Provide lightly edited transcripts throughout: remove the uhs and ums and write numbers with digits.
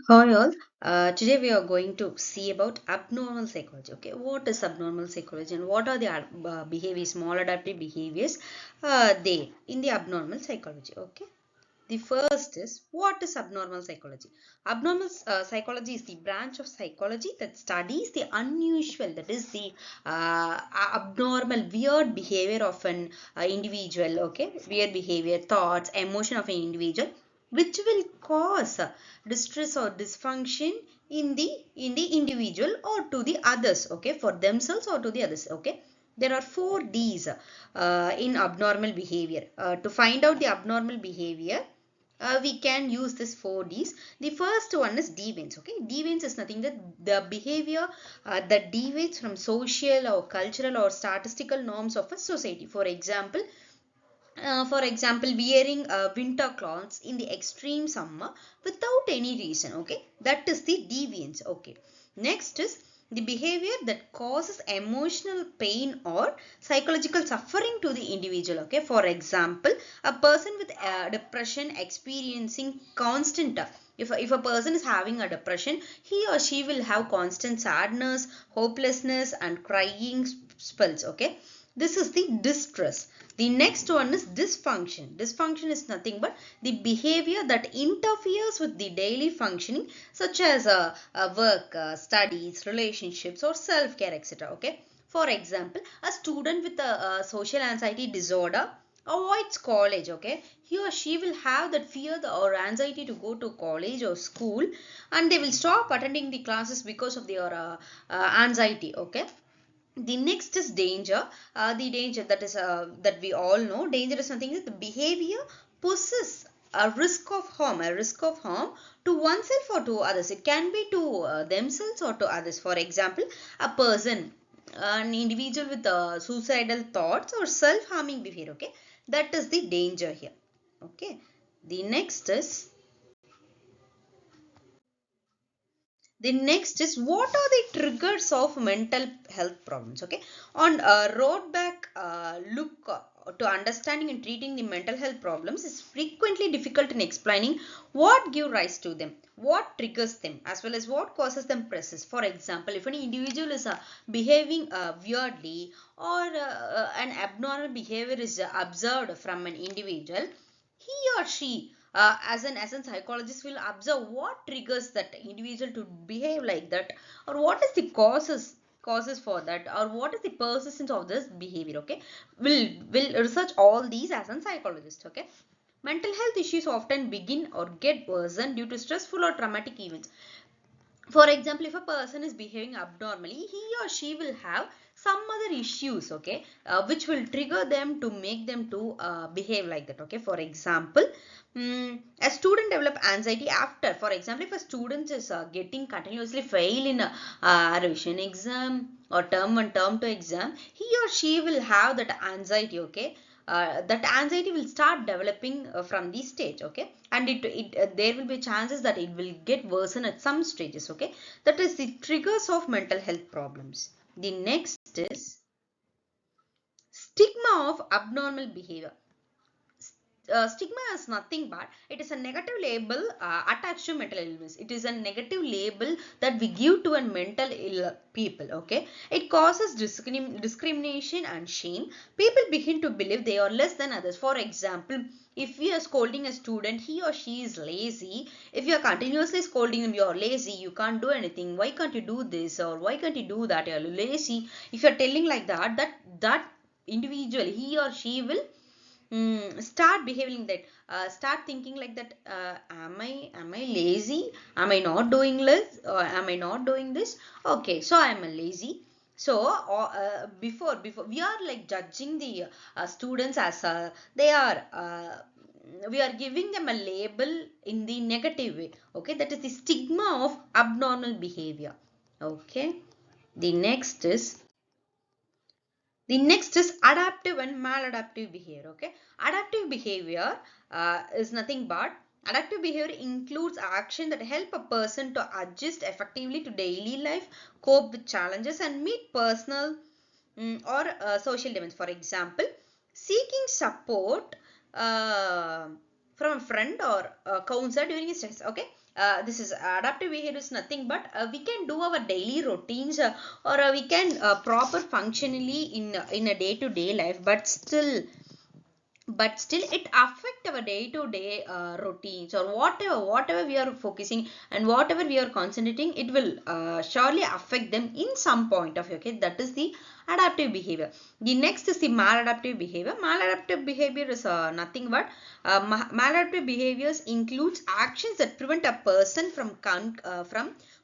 Hi all. Today we are going to see about abnormal psychology. Okay, what is abnormal psychology and what are the behaviors, maladaptive behaviors they in the abnormal psychology? Okay. The first is what is abnormal psychology? Abnormal psychology is the branch of psychology that studies the unusual, that is the abnormal, weird behavior of an individual. Okay, weird behavior, thoughts, emotion of an individual, which will cause distress or dysfunction in the individual or to the others. Okay, for themselves or to the others. Okay, there are 4 D's in abnormal behavior. To find out the abnormal behavior, we can use this 4 Ds. The first one is deviance. Okay, deviance is nothing that the behavior that deviates from social or cultural or statistical norms of a society. For example, wearing winter clothes in the extreme summer without any reason. Okay, that is the deviance. Okay, next is the behavior that causes emotional pain or psychological suffering to the individual. Okay, for example, a person with depression experiencing constant if a person is having a depression, he or she will have constant sadness, hopelessness and crying spells. Okay, this is the distress. The next one is dysfunction. Dysfunction is nothing but the behavior that interferes with the daily functioning, such as work, studies, relationships, or self-care, etc. Okay. For example, a student with a social anxiety disorder avoids college. Okay, he or she will have that fear or anxiety to go to college or school, and they will stop attending the classes because of their anxiety. Okay, the next is danger. The danger that is that we all know, danger is something that the behavior possesses a risk of harm to oneself or to others. It can be to themselves or to others. For example, a person, an individual with suicidal thoughts or self-harming behavior. Okay, that is the danger here. Okay, the next is what are the triggers of mental health problems? Okay, on road back look to understanding and treating the mental health problems is frequently difficult in explaining what give rise to them, what triggers them, as well as what causes them presses. For example, if an individual is behaving weirdly or an abnormal behavior is observed from an individual, he or she as a psychologist will observe what triggers that individual to behave like that, or what is the causes for that, or what is the persistence of this behavior. Okay, will research all these as a psychologist. Okay, mental health issues often begin or get worsened due to stressful or traumatic events. For example, if a person is behaving abnormally, he or she will have some other issues. Okay, which will trigger them to make them to behave like that. Okay, for example, a student develop anxiety after, for example, if a student is getting continuously fail in a revision exam or term 1 term 2 exam, he or she will have that anxiety. Okay, that anxiety will start developing from this stage. Okay, and there will be chances that it will get worsen at some stages. Okay, that is the triggers of mental health problems. The next is stigma of abnormal behavior. Stigma is nothing but it is a negative label attached to mental illness. It is a negative label that we give to a mental ill people. Okay, it causes discrimination and shame. People begin to believe they are less than others. For example, if we are scolding a student, he or she is lazy. If you are continuously scolding him, you are lazy, you can't do anything, why can't you do this, or why can't you do that, you are lazy. If you are telling like that, that individual, he or she will start behaving that, start thinking like that, am I lazy, am I not doing less, or am I not doing this? Okay, so I am a lazy. So before we are like judging the students as they are we are giving them a label in the negative way. Okay, that is the stigma of abnormal behavior. Okay, the next is adaptive and maladaptive behavior. Okay, adaptive behavior is nothing but adaptive behavior includes action that help a person to adjust effectively to daily life, cope with challenges, and meet personal or social demands. For example, seeking support. Uh, from a friend or a counselor during stress. Okay, this is adaptive behavior is nothing but we can do our daily routines or we can proper functionally in a day to day life, but still it affect our day to day routines or whatever we are focusing and whatever we are concentrating, it will surely affect them in some point of view. Okay, that is the adaptive behavior. The next is the maladaptive behavior. Maladaptive behavior is nothing but maladaptive behaviors includes actions that prevent a person from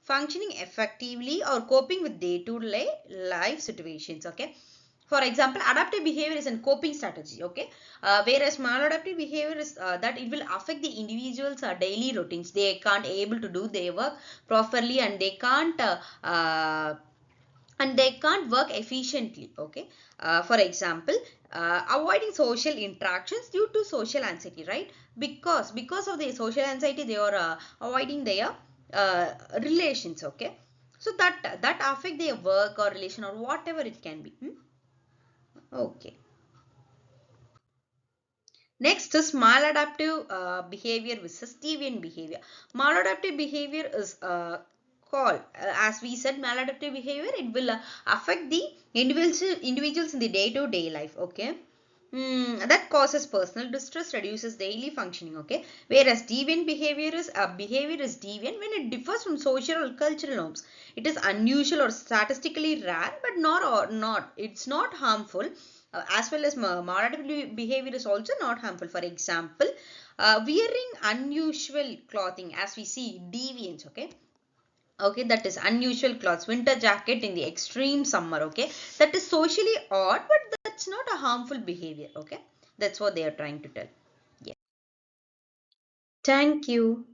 functioning effectively or coping with day to day life situations. Okay, for example, adaptive behavior is a coping strategy. Okay, whereas maladaptive behavior is that it will affect the individual's daily routines. They can't able to do their work properly, and they can't work efficiently. Okay, for example, avoiding social interactions due to social anxiety, right? Because of the social anxiety, they are avoiding their relations. Okay, so that affect their work or relation or whatever it can be. Okay. Next is maladaptive behavior versus deviant behavior. Maladaptive behavior is called, as we said, maladaptive behavior. It will affect the individuals in the day-to-day life. Okay. That causes personal distress, reduces daily functioning. Okay. Whereas deviant behavior is deviant when it differs from social or cultural norms. It is unusual or statistically rare, but not. It's not harmful, as well as maladaptive behavior is also not harmful. For example, wearing unusual clothing, as we see deviance. Okay, okay, that is unusual clothes, winter jacket in the extreme summer. Okay, that is socially odd, but that's not a harmful behavior. Okay, that's what they are trying to tell. Yeah. Thank you.